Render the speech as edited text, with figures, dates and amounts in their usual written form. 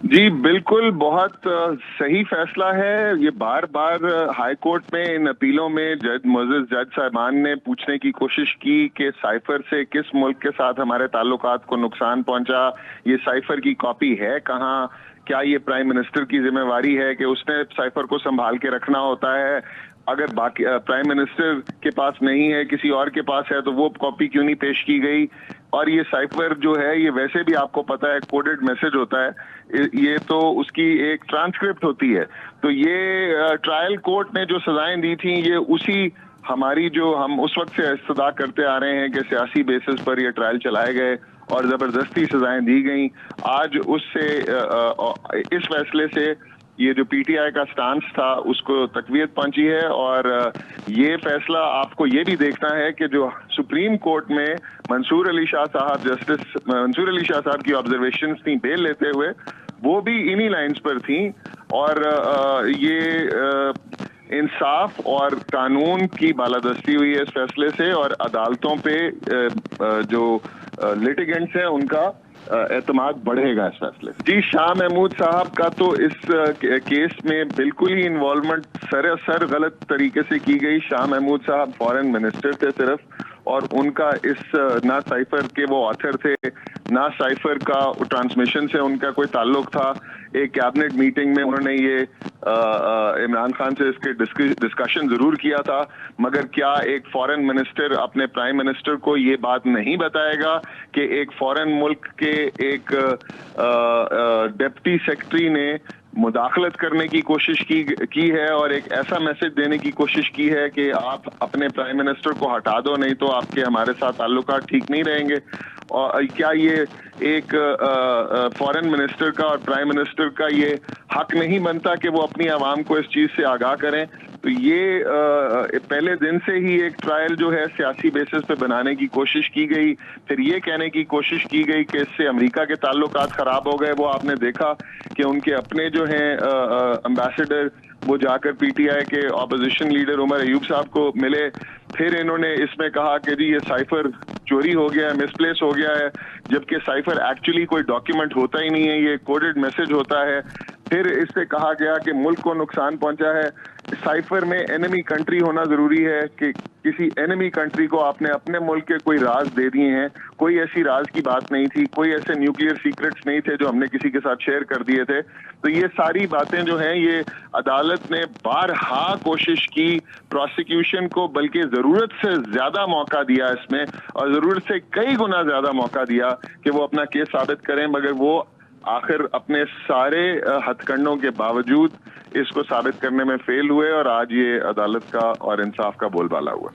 जी बिल्कुल, बहुत सही फैसला है। ये बार बार हाई कोर्ट में इन अपीलों में मोअज़्ज़ज़ जज साहिबान ने पूछने की कोशिश की कि साइफर से किस मुल्क के साथ हमारे ताल्लुकात को नुकसान पहुंचा, ये साइफर की कॉपी है कहाँ, क्या ये प्राइम मिनिस्टर की जिम्मेवारी है कि उसने साइफर को संभाल के रखना होता है, अगर बाकी प्राइम मिनिस्टर के पास नहीं है किसी और के पास है तो वो कॉपी क्यों नहीं पेश की गई। और ये साइफर जो है ये वैसे भी आपको पता है कोडेड मैसेज होता है, ये तो उसकी एक ट्रांसक्रिप्ट होती है। तो ये ट्रायल कोर्ट ने जो सजाएं दी थी ये उसी हमारी जो हम उस वक्त से इस्तदा करते आ रहे हैं कि सियासी बेसिस पर ये ट्रायल चलाए गए और जबरदस्ती सजाएं दी गई। आज उससे इस फैसले से ये जो पीटीआई का स्टांस था उसको तकवीत पहुंची है। और ये फैसला आपको ये भी देखना है कि जो सुप्रीम कोर्ट में मंसूर अली शाह साहब, जस्टिस मंसूर अली शाह साहब की ऑब्जर्वेशंस थी बेल लेते हुए, वो भी इन्हीं लाइंस पर थी। और ये इंसाफ और कानून की बालादस्ती हुई है इस फैसले से, और अदालतों पे जो लिटिगेंट्स हैं उनका एतमाद बढ़ेगा इस फैसले से। जी, शाह महमूद साहब का तो इस केस में बिल्कुल ही इन्वॉल्वमेंट सरासर गलत तरीके से की गई। शाह महमूद साहब फॉरेन मिनिस्टर थे सिर्फ, और उनका इस ना साइफर के वो ऑथर थे, ना साइफर का ट्रांसमिशन से उनका कोई ताल्लुक था। एक कैबिनेट मीटिंग में उन्होंने ये इमरान खान से इसके डिस्कशन जरूर किया था, मगर क्या एक फॉरेन मिनिस्टर अपने प्राइम मिनिस्टर को ये बात नहीं बताएगा कि एक फॉरेन मुल्क के एक डिप्टी सेक्रेटरी ने मुदाखलत करने की कोशिश की है और एक ऐसा मैसेज देने की कोशिश की है कि आप अपने प्राइम मिनिस्टर को हटा दो, नहीं तो आपके हमारे साथ ताल्लुकात ठीक नहीं रहेंगे। और क्या ये एक फॉरेन मिनिस्टर का और प्राइम मिनिस्टर का ये हक नहीं बनता कि वो अपनी आवाम को इस चीज से आगाह करें। तो ये पहले दिन से ही एक ट्रायल जो है सियासी बेसिस पे बनाने की कोशिश की गई, फिर ये कहने की कोशिश की गई कि इससे अमेरिका के ताल्लुकात खराब हो गए। वो आपने देखा कि उनके अपने जो हैं एम्बेसडर वो जाकर पीटीआई के ऑपोजिशन लीडर उमर अयूब साहब को मिले, फिर इन्होंने इसमें कहा कि जी ये साइफर चोरी हो गया है, मिसप्लेस हो गया है, जबकि साइफर एक्चुअली कोई डॉक्यूमेंट होता ही नहीं है, ये कोडेड मैसेज होता है। फिर इससे कहा गया कि मुल्क को नुकसान पहुंचा है। साइफर में एनिमी कंट्री होना जरूरी है कि किसी एनिमी कंट्री को आपने अपने मुल्क के कोई राज दे दिए हैं, कोई ऐसी राज की बात नहीं थी, कोई ऐसे न्यूक्लियर सीक्रेट्स नहीं थे जो हमने किसी के साथ शेयर कर दिए थे। तो ये सारी बातें जो हैं ये अदालत ने बारहा कोशिश की प्रोसिक्यूशन को, बल्कि जरूरत से ज्यादा मौका दिया इसमें, और जरूरत से कई गुना ज्यादा मौका दिया कि वो अपना केस साबित करें, मगर वो आखिर अपने सारे हथकंडों के बावजूद इसको साबित करने में फेल हुए और आज ये अदालत का और इंसाफ का बोलबाला हुआ।